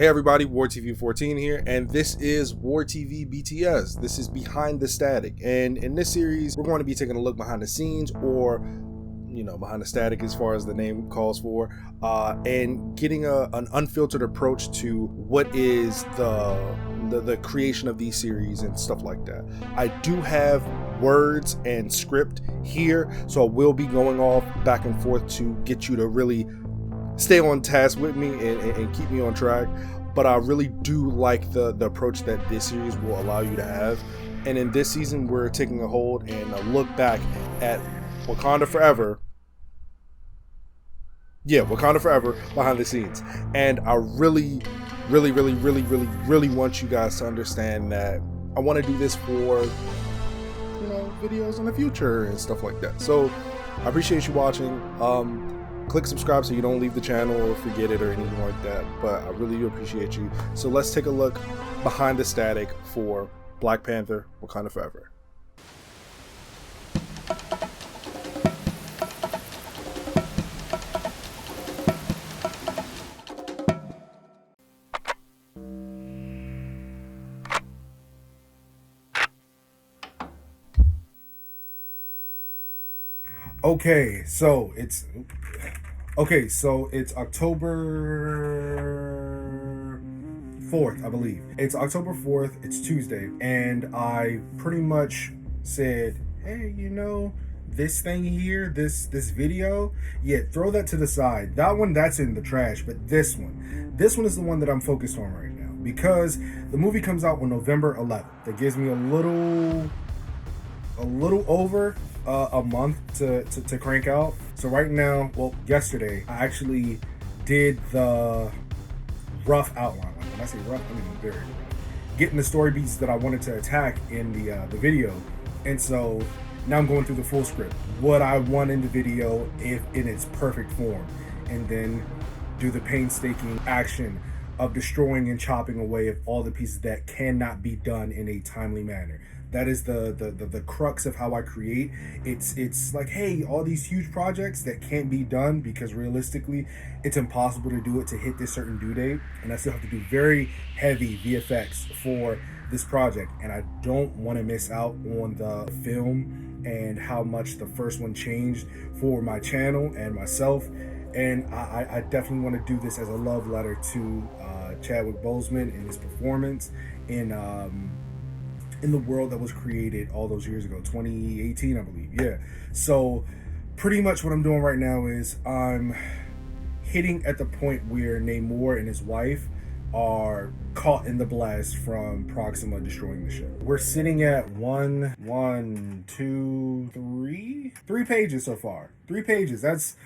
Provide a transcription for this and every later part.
Hey everybody, WarTV-14 here, and this is WarTV-BTS. This is Behind the Static, and in this series, we're going to be taking a look behind the scenes, or behind the static as far as the name calls for, and getting an unfiltered approach to what is the creation of these series and stuff like that. I do have words and script here, so I will be going off back and forth to get you to really stay on task with me and keep me on track. But I really do like the approach that this series will allow you to have. And in this season, we're taking a hold and a look back at Wakanda Forever. Yeah, Wakanda Forever behind the scenes. And I really want you guys to understand that I want to do this for, videos in the future and stuff like that. So I appreciate you watching. Click subscribe so you don't leave the channel or forget it or anything like that, but I really do appreciate you. So let's take a look behind the static for Black Panther Wakanda Forever. Okay, so it's October 4th, I believe. It's October 4th, it's Tuesday, and I pretty much said, hey, this thing here, this video, yeah, throw that to the side. That one, that's in the trash, but this one is the one that I'm focused on right now, because the movie comes out on November 11th. That gives me a little over a month to crank out. So right now, well, yesterday, I actually did the rough outline. Like when I say rough, I mean very rough. Getting the story beats that I wanted to attack in the video. And so now I'm going through the full script. What I want in the video if in its perfect form. And then do the painstaking action of destroying and chopping away of all the pieces that cannot be done in a timely manner. That is the crux of how I create. It's like, hey, all these huge projects that can't be done because realistically it's impossible to do it to hit this certain due date, and I still have to do very heavy VFX for this project, and I don't want to miss out on the film and how much the first one changed for my channel and myself. And I definitely want to do this as a love letter to Chadwick Boseman and his performance in the world that was created all those years ago, 2018, I believe. Yeah. So pretty much what I'm doing right now is I'm hitting at the point where Namor and his wife are caught in the blast from Proxima destroying the ship. We're sitting at three pages so far. 3 pages. That's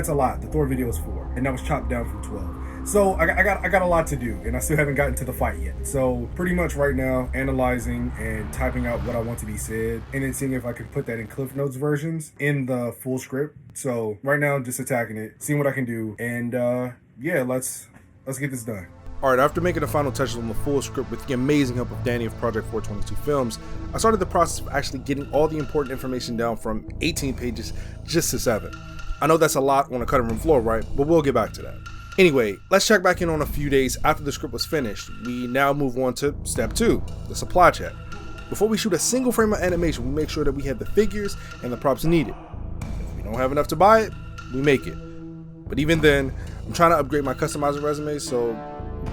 a lot. The Thor video is 4, and that was chopped down from 12. So I got a lot to do, and I still haven't gotten to the fight yet. So pretty much right now, analyzing and typing out what I want to be said, and then seeing if I can put that in Cliff Notes versions in the full script. So right now, just attacking it, seeing what I can do, and yeah, let's get this done. Alright, after making the final touches on the full script with the amazing help of Danny of Project 422 Films, I started the process of actually getting all the important information down from 18 pages just to 7. I know that's a lot on a cutting room floor, right? But we'll get back to that. Anyway, let's check back in on a few days after the script was finished. We now move on to step 2, the supply check. Before we shoot a single frame of animation, we make sure that we have the figures and the props needed. If we don't have enough to buy it, we make it. But even then, I'm trying to upgrade my customizing resume, so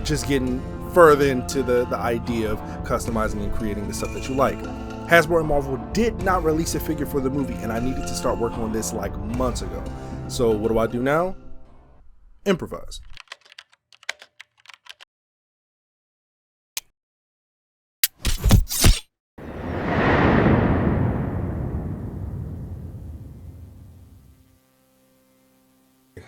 just getting further into the idea of customizing and creating the stuff that you like. Hasbro and Marvel did not release a figure for the movie, and I needed to start working on this like months ago. So what do I do now? Improvise.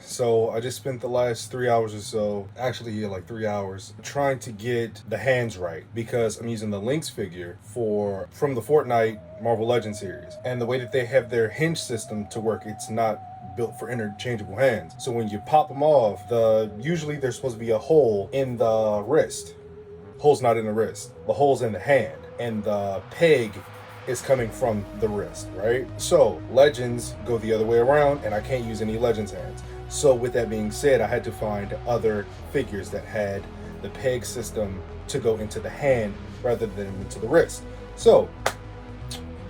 So I just spent the last 3 hours or so, actually yeah, like 3 hours, trying to get the hands right, because I'm using the Lynx figure from the Fortnite Marvel Legends series. And the way that they have their hinge system to work, it's not built for interchangeable hands. So when you pop them off, usually there's supposed to be a hole in the wrist. Hole's not in the wrist, the hole's in the hand, and the peg is coming from the wrist, right? So Legends go the other way around, and I can't use any Legends hands. So with that being said, I had to find other figures that had the peg system to go into the hand rather than into the wrist. So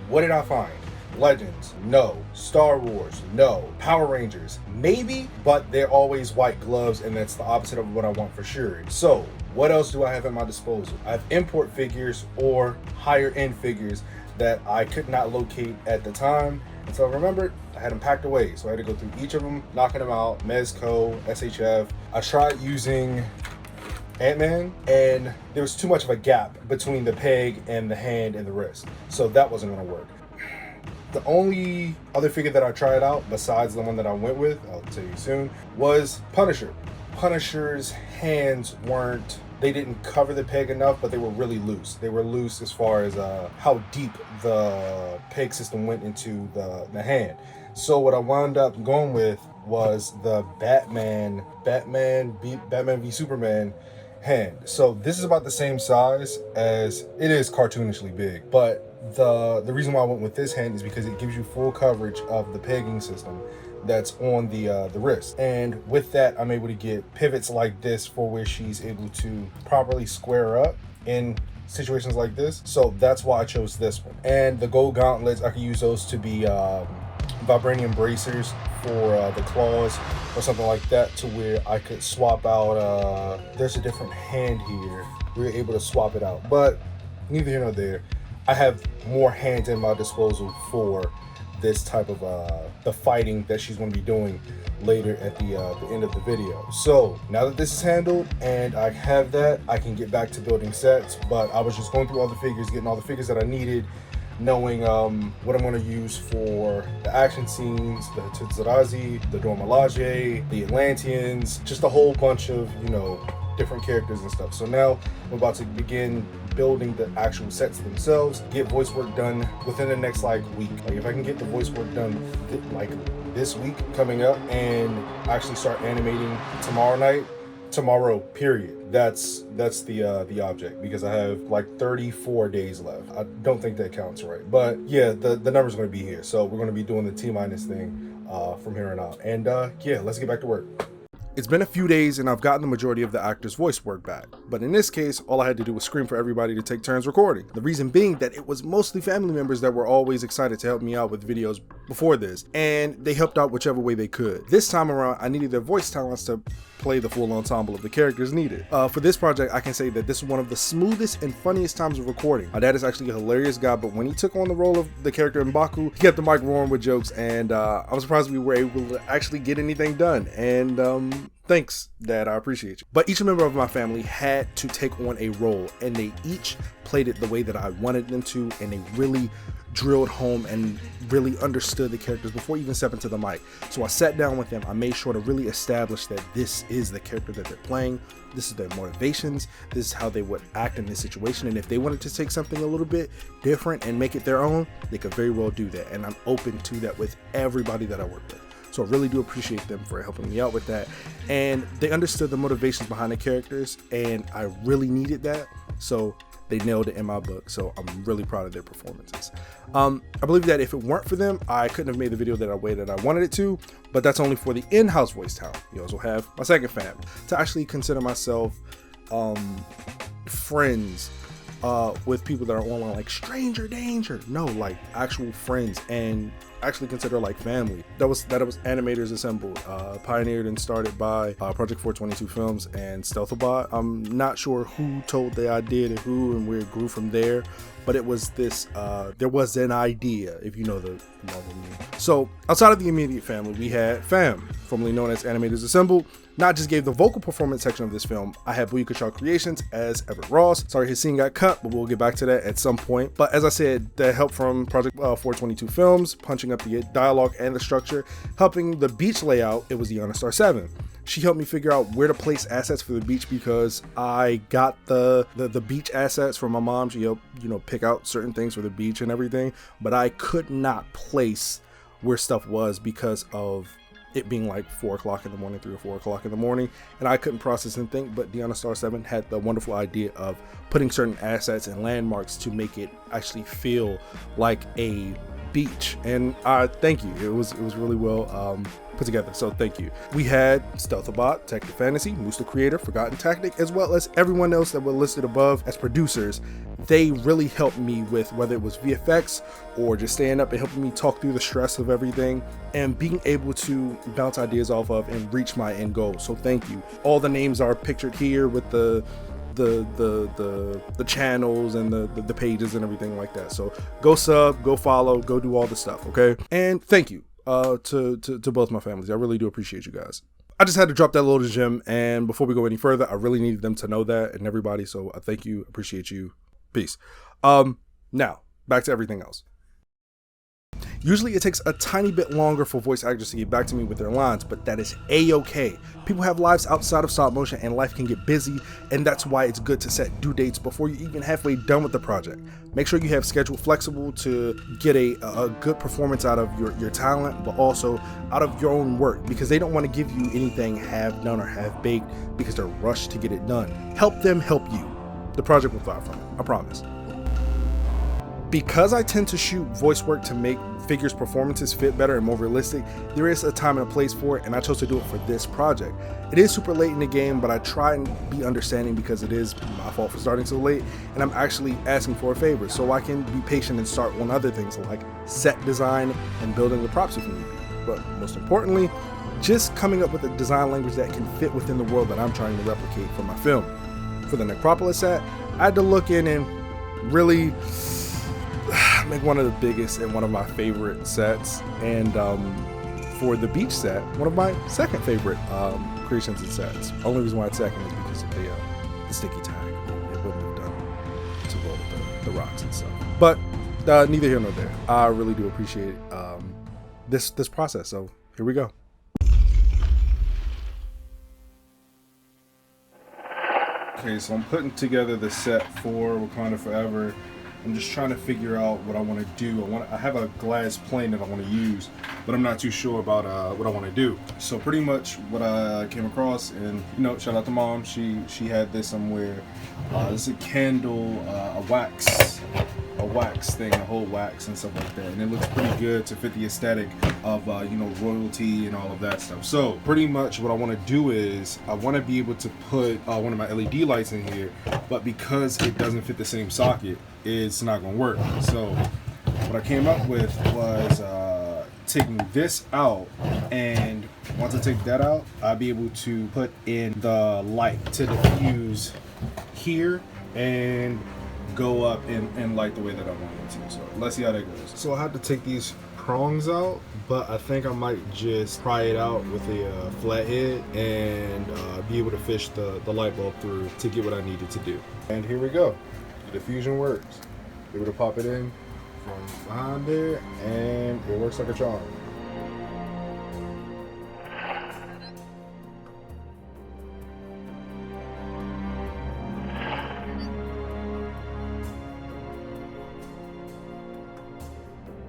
what did I find? Legends, no. Star Wars, no. Power Rangers, maybe, but they're always white gloves, and that's the opposite of what I want for Shuri. So what else do I have at my disposal? I have import figures or higher end figures that I could not locate at the time. And so I remembered I had them packed away. So I had to go through each of them, knocking them out, Mezco, SHF. I tried using Ant-Man, and there was too much of a gap between the peg and the hand and the wrist. So that wasn't gonna work. The only other figure that I tried out, besides the one that I went with, I'll tell you soon, was Punisher. Punisher's hands they didn't cover the peg enough, but they were really loose. They were loose as far as how deep the peg system went into the hand. So what I wound up going with was the Batman v Superman hand. So this is about the same size as, it is cartoonishly big, but the reason why I went with this hand is because it gives you full coverage of the pegging system that's on the wrist, and with that I'm able to get pivots like this for where she's able to properly square up in situations like this. So that's why I chose this one. And the gold gauntlets, I can use those to be vibranium bracers for the claws or something like that, to where I could swap out there's a different hand here, we were able to swap it out, but neither here nor there. I have more hands at my disposal for this type of the fighting that she's going to be doing later at the end of the video. So now that this is handled and I have that, I can get back to building sets. But I was just going through all the figures, getting all the figures that I needed, knowing what I'm going to use for the action scenes, the Tetsurazi, the Dora Milaje, the Atlanteans, just a whole bunch of, you know, different characters and stuff. So now I'm about to begin building the actual sets themselves, get voice work done within the next week. Like if I can get the voice work done this week coming up and actually start animating tomorrow period, that's the object, because I have 34 days left. I don't think that counts right, but yeah, the number's going to be here. So we're going to be doing the T-minus thing from here on out, and yeah, let's get back to work. It's been a few days and I've gotten the majority of the actor's voice work back, but in this case, all I had to do was scream for everybody to take turns recording. The reason being that it was mostly family members that were always excited to help me out with videos before this, and they helped out whichever way they could. This time around, I needed their voice talents to play the full ensemble of the characters needed. For this project, I can say that this is one of the smoothest and funniest times of recording. My dad is actually a hilarious guy, but when he took on the role of the character M'Baku, he kept the mic roaring with jokes, and I was surprised we were able to actually get anything done. And thanks, Dad, I appreciate you. But each member of my family had to take on a role, and they each played it the way that I wanted them to, and they really drilled home and really understood the characters before even stepping to the mic. So I sat down with them, I made sure to really establish that this is the character that they're playing, this is their motivations, this is how they would act in this situation, and if they wanted to take something a little bit different and make it their own, they could very well do that, and I'm open to that with everybody that I work with. So I really do appreciate them for helping me out with that, and they understood the motivations behind the characters, and I really needed that, so they nailed it in my book. So I'm really proud of their performances. I believe that if it weren't for them, I couldn't have made the video that I wanted it to, but that's only for the in-house voice talent. You also have my second fam, to actually consider myself friends with people that are online, like stranger danger, no, like actual friends, and actually consider like family. That was Animators Assembled, pioneered and started by Project 422 Films and Stealthobot. I'm not sure who told the idea to who and where it grew from there, but it was this there was an idea, if you know the Marvel meme. So outside of the immediate family, we had fam, formerly known as Animators Assembled. Not just gave the vocal performance section of this film. I had Booyaka Creations as Everett Ross. Sorry his scene got cut, but we'll get back to that at some point. But as I said, the help from Project 422 Films, punching up the dialogue and the structure, helping the beach layout, it was the Star 7. She helped me figure out where to place assets for the beach, because I got the beach assets from my mom. She helped, pick out certain things for the beach and everything, but I could not place where stuff was because of it being like 4 o'clock in the morning, 3 or 4 o'clock in the morning, and I couldn't process and think. But the Star 7 had the wonderful idea of putting certain assets and landmarks to make it actually feel like a beach, and thank you. It was really well put put together, so thank you. We had Stealthabot, Detective Fantasy, Moose the Creator, Forgotten Tactic, as well as everyone else that were listed above as producers. They really helped me with whether it was VFX or just staying up and helping me talk through the stress of everything and being able to bounce ideas off of and reach my end goal. So thank you. All the names are pictured here with the channels and the pages and everything like that. So go sub, go follow, go do all the stuff, okay? And thank you to both my families. I really do appreciate you guys. I just had to drop that little gem, and before we go any further, I really needed them to know that, and everybody, so I thank you, appreciate you. Peace. Now back to everything else. Usually it takes a tiny bit longer for voice actors to get back to me with their lines, but that is a-okay. People have lives outside of stop motion and life can get busy, and that's why it's good to set due dates before you're even halfway done with the project. Make sure you have schedule flexible to get a good performance out of your talent, but also out of your own work, because they don't want to give you anything half done or half baked because they're rushed to get it done. Help them help you. The project will thrive from it, I promise. Because I tend to shoot voice work to make figures' performances fit better and more realistic, there is a time and a place for it, and I chose to do it for this project. It is super late in the game, but I try and be understanding because it is my fault for starting so late, and I'm actually asking for a favor, so I can be patient and start on other things like set design and building the props if need be. But most importantly, just coming up with a design language that can fit within the world that I'm trying to replicate for my film. For the Necropolis set, I had to look in and really make one of the biggest and one of my favorite sets, and for the beach set, one of my second favorite creations and sets. Only reason why it's second is because of the sticky tag. It wouldn't have done too well with the rocks and stuff. But neither here nor there. I really do appreciate this process. So here we go. Okay, so I'm putting together the set for Wakanda Forever. I'm just trying to figure out what I want to do. I have a glass plane that I want to use, but I'm not too sure about what I want to do. So pretty much what I came across, and shout out to Mom. She had this somewhere. It's a candle, a wax thing, a whole wax and stuff like that, and it looks pretty good to fit the aesthetic of royalty and all of that stuff. So pretty much what I want to do is I want to be able to put one of my LED lights in here, but because it doesn't fit the same socket, it's not going to work. So what I came up with was taking this out, and once I take that out, I'll be able to put in the light to diffuse here and go up and light the way that I want it to. So let's see how that goes. So I have to take these prongs out, but I think I might just pry it out with a flathead and be able to fish the light bulb through to get what I needed to do. And here we go. The diffusion works. Able to pop it in from behind there, and it works like a charm.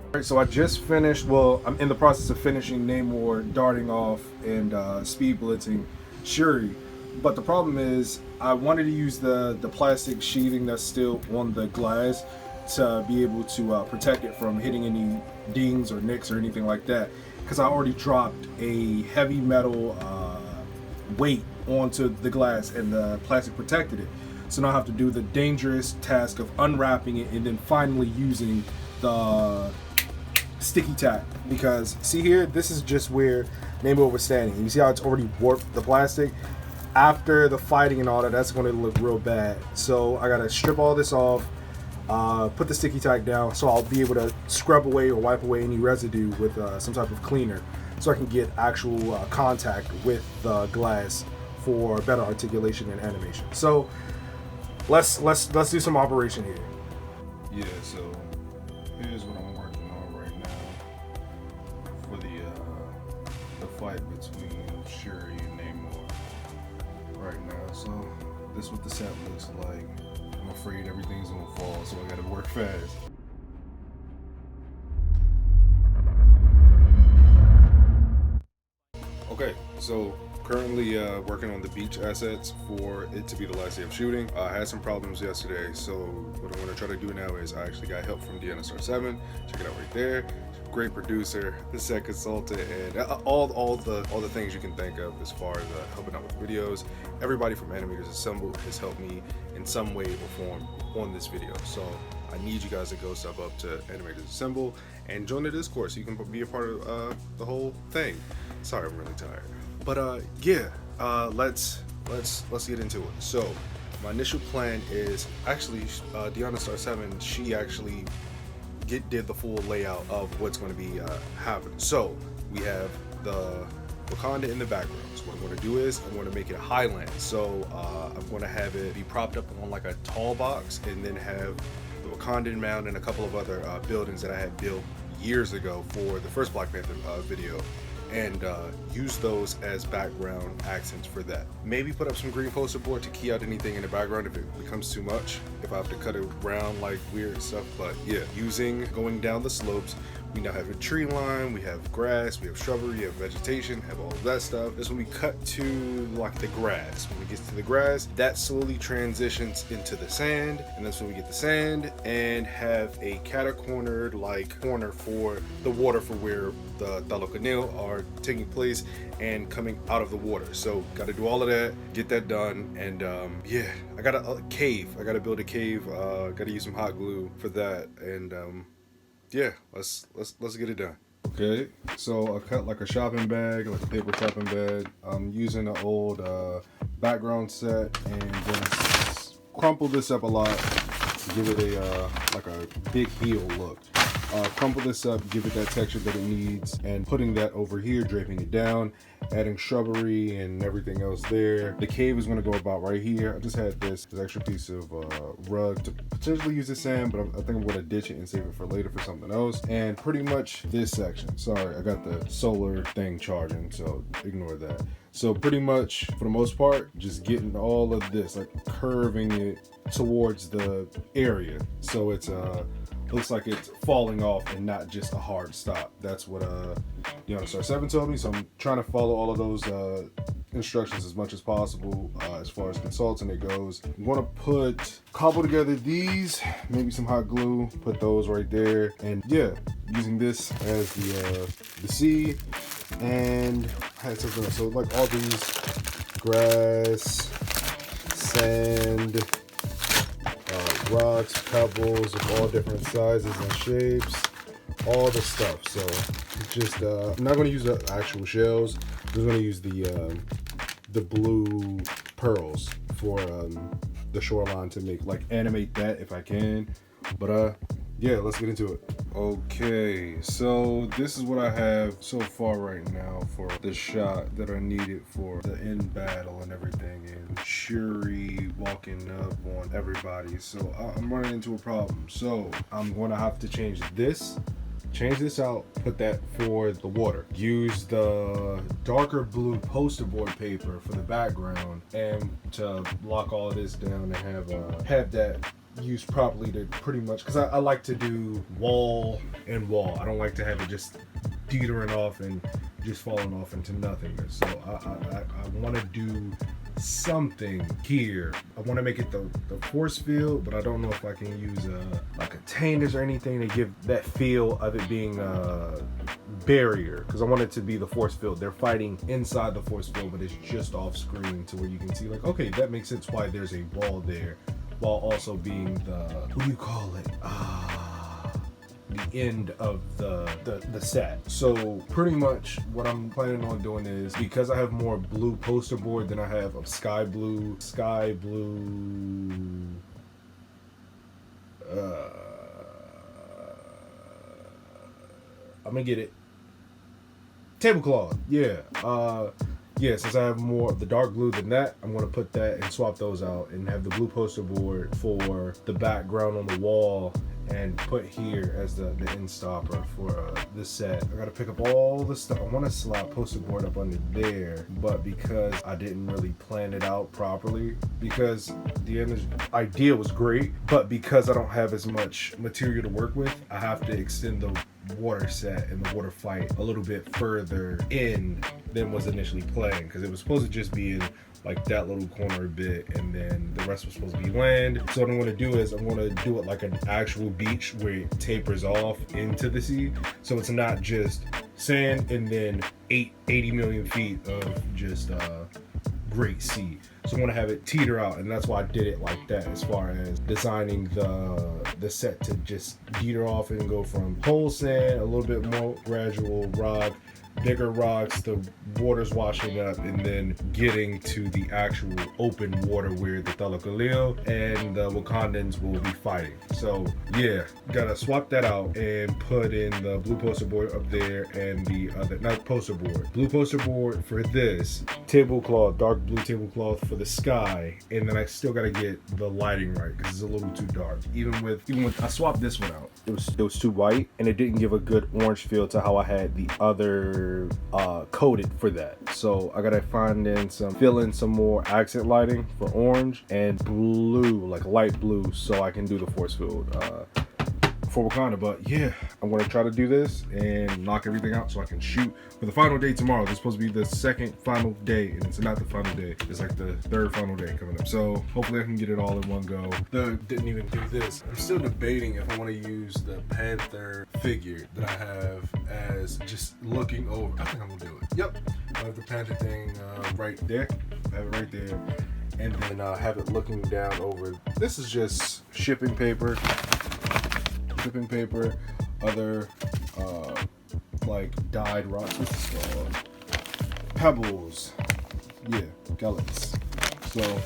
Alright, so I just finished, well, I'm in the process of finishing Namor darting off and speed blitzing Shuri. But the problem is, I wanted to use the plastic sheathing that's still on the glass to be able to protect it from hitting any dings or nicks or anything like that, because I already dropped a heavy metal weight onto the glass and the plastic protected it. So now I have to do the dangerous task of unwrapping it and then finally using the sticky tack, because see here, this is just where Namor was standing. You see how it's already warped the plastic? After the fighting and all that, that's going to look real bad. So I gotta strip all this off, put the sticky tack down, so I'll be able to scrub away or wipe away any residue with some type of cleaner, so I can get actual contact with the glass for better articulation and animation. So let's do some operation here. Yeah, so here's what I'm working on right now for the fight between Shuri and Namor right now. So this is what the set looks like. I'm afraid everything's gonna fall, so I gotta work fast. Okay, so currently working on the beach assets for it to be the last day of shooting. I had some problems yesterday, so what I'm gonna try to do now is I actually got help from DNSR7. Check it out right there. great producer, the set consultant, and all the things you can think of as far as helping out with videos. Everybody from Animators Assemble has helped me in some way or form on this video. So I need you guys to go sub up to Animators Assemble and join the Discord so you can be a part of the whole thing. Sorry, I'm really tired. But yeah, let's get into it. So my initial plan is actually Deanna Star 7. She actually did the full layout of what's going to be happening. So we have the Wakanda in the background. So what I'm going to do is I'm going to make it a highland. So I'm going to have it be propped up on like a tall box, and then have the Wakandan mound and a couple of other buildings that I had built years ago for the first Black Panther video, and use those as background accents for that. Maybe put up some green poster board to key out anything in the background if it becomes too much, if I have to cut it around like weird stuff. But yeah, going down the slopes, we now have a tree line, we have grass, we have shrubbery, we have vegetation, have all of that stuff. This when we cut to like the grass. When we get to the grass, that slowly transitions into the sand, and that's when we get the sand and have a catacornered like corner for the water for where the Talokanil are taking place and coming out of the water. So got to do all of that, get that done, and yeah, I got a cave. I got to build a cave. Got to use some hot glue for that, and yeah, let's get it done. Okay, so I cut like a shopping bag, like a paper shopping bag. I'm using an old background set, and then crumple this up a lot to give it a like a big heel look. Crumple this up, give it that texture that it needs, and putting that over here, draping it down, adding shrubbery and everything else there. The cave is going to go about right here. I just had this extra piece of rug to potentially use as sand, but I think I'm going to ditch it and save it for later for something else. And pretty much this section. Sorry, I got the solar thing charging, so ignore that. So pretty much, for the most part, just getting all of this, like curving it towards the area, so it's looks like it's falling off and not just a hard stop. That's what Deanna Star 7 told me, so I'm trying to follow all of those instructions as much as possible as far as consulting it goes. I'm going to cobble together these, maybe some hot glue, put those right there, and yeah, using this as the seed, and I had something else. So like all these grass, sand, rocks, pebbles of all different sizes and shapes, all the stuff. So just I'm not going to use the actual shells. I'm just going to use the blue pearls for the shoreline to animate that if I can. But yeah, let's get into it. Okay, so this is what I have so far right now for the shot that I needed for the end battle and everything, and Shuri walking up on everybody. So I'm running into a problem. So I'm going to have to change this out, put that for the water. Use the darker blue poster board paper for the background, and to lock all of this down and have that used properly to pretty much, because I like to do wall and wall. I don't like to have it just teetering off and just falling off into nothingness. So I want to do something here. I want to make it the force field, but I don't know if I can use like a containers or anything to give that feel of it being a barrier, because I want it to be the force field. They're fighting inside the force field, but it's just off screen to where you can see like, okay, that makes sense why there's a wall there, while also being the end of the set. So pretty much what I'm planning on doing is, because I have more blue poster board than I have of sky blue, I'm gonna get it, tablecloth. Yeah, since I have more of the dark blue than that, I'm going to put that and swap those out and have the blue poster board for the background on the wall, and put here as the end stopper for the set. I got to pick up all the stuff. I want to slide poster board up under there, but because I didn't really plan it out properly, because the idea was great, but because I don't have as much material to work with, I have to extend the water set and the water fight a little bit further in than was initially planned, because it was supposed to just be in like that little corner bit, and then the rest was supposed to be land. So what I'm going to do is I'm going to do it like an actual beach where it tapers off into the sea, so it's not just sand and then 80 million feet of just great sea. So I want to have it teeter out, and that's why I did it like that, as far as designing the set to just teeter off and go from whole sand, a little bit more gradual rock, bigger rocks, the water's washing up, and then getting to the actual open water where the Talakaleo and the Wakandans will be fighting. So yeah, gotta swap that out and put in the blue poster board up there, and the other, not poster board, blue poster board for this, tablecloth, dark blue tablecloth for the sky, and then I still gotta get the lighting right because it's a little too dark. Even with I swapped this one out, it was too white, and it didn't give a good orange feel to how I had the other coated for that. So I gotta fill in some more accent lighting for orange and blue, like light blue, so I can do the force field for Wakanda. But yeah, I'm gonna try to do this and knock everything out so I can shoot for the final day tomorrow. This is supposed to be the second final day, and it's not the final day, it's like the third final day coming up. So hopefully I can get it all in one go. Didn't even do this. I'm still debating if I want to use the Panther figure that I have as just looking over. I think I'm gonna do it. Yep, I have the Panther thing right there. I have it right there, and then have it looking down over. This is just shipping paper, other like dyed rocks. What's this called? Pebbles. Yeah, gellets. So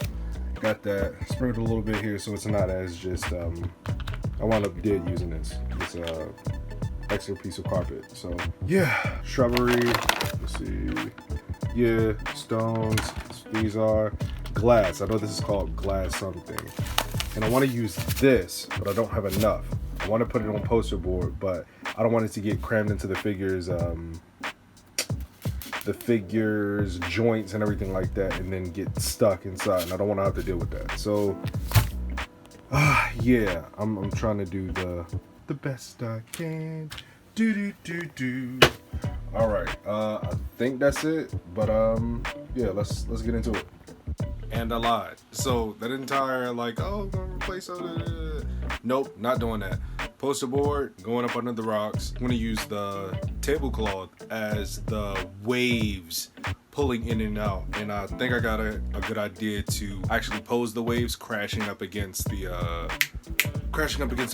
got that. Sprinkled a little bit here so it's not as just I wound up using this extra piece of carpet. So yeah, shrubbery. Let's see. Yeah, stones. These are glass. I know this is called glass something, and I want to use this, but I don't have enough. I want to put it on poster board, but I don't want it to get crammed into the figures joints and everything like that, and then get stuck inside, and I don't want to have to deal with that. So yeah, I'm trying to do the best I can. All right, I think that's it, but yeah, let's get into it. And I lied. So that entire like, oh, I'm gonna replace nope, not doing that. Poster board going up under the rocks. I'm gonna use the tablecloth as the waves pulling in and out, and I think I got a good idea to actually pose the waves crashing up against the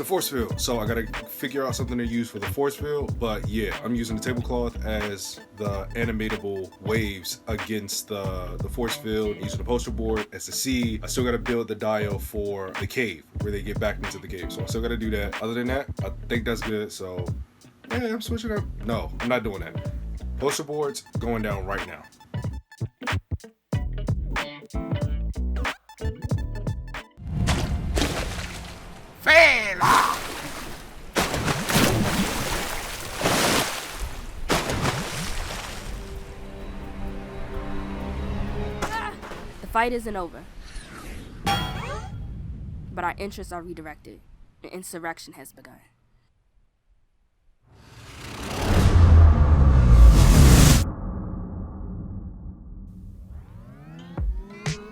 force field. So I gotta figure out something to use for the force field, but yeah, I'm using the tablecloth as the animatable waves against the force field, using the poster board as the sea. I still gotta build the dial for the cave where they get back into the cave, so I still gotta do that. Other than that, I think that's good. So yeah, I'm switching up. No, I'm not doing that. Poster boards going down right now. The fight isn't over, but our interests are redirected. An insurrection has begun.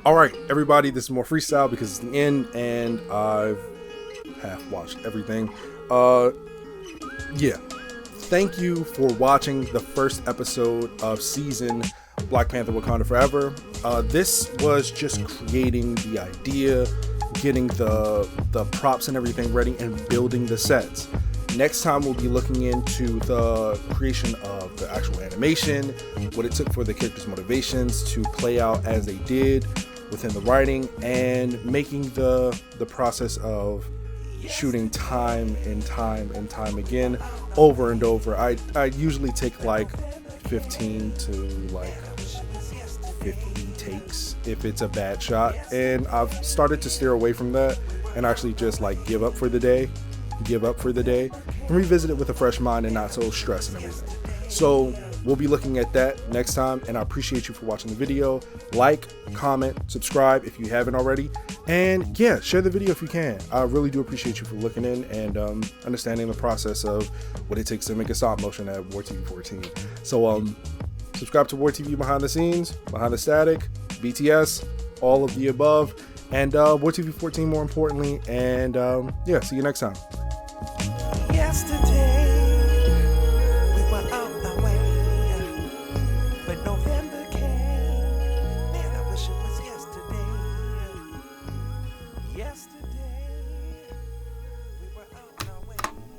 All right, everybody, this is more freestyle because it's the end, and I've half watched everything. Yeah, thank you for watching the first episode of season Black Panther Wakanda Forever. This was just creating the idea, getting the props and everything ready, and building the sets. Next time we'll be looking into the creation of the actual animation, what it took for the characters' motivations to play out as they did within the writing, and making the process of shooting time and time again over and over. I usually take like 15 to like 50 takes if it's a bad shot, and I've started to steer away from that and actually just like give up for the day and revisit it with a fresh mind and not so stressed and everything. So we'll be looking at that next time, and I appreciate you for watching the video. Like, comment, subscribe if you haven't already, and yeah, share the video if you can. I really do appreciate you for looking in and understanding the process of what it takes to make a stop motion at WarTV 14. So subscribe to WarTV Behind the Scenes, Behind the Static. BTS, all of the above, and WarTV-14 more importantly. And yeah, see you next time. Yesterday, we were on our way, but November came. Man, I wish it was yesterday. Yesterday.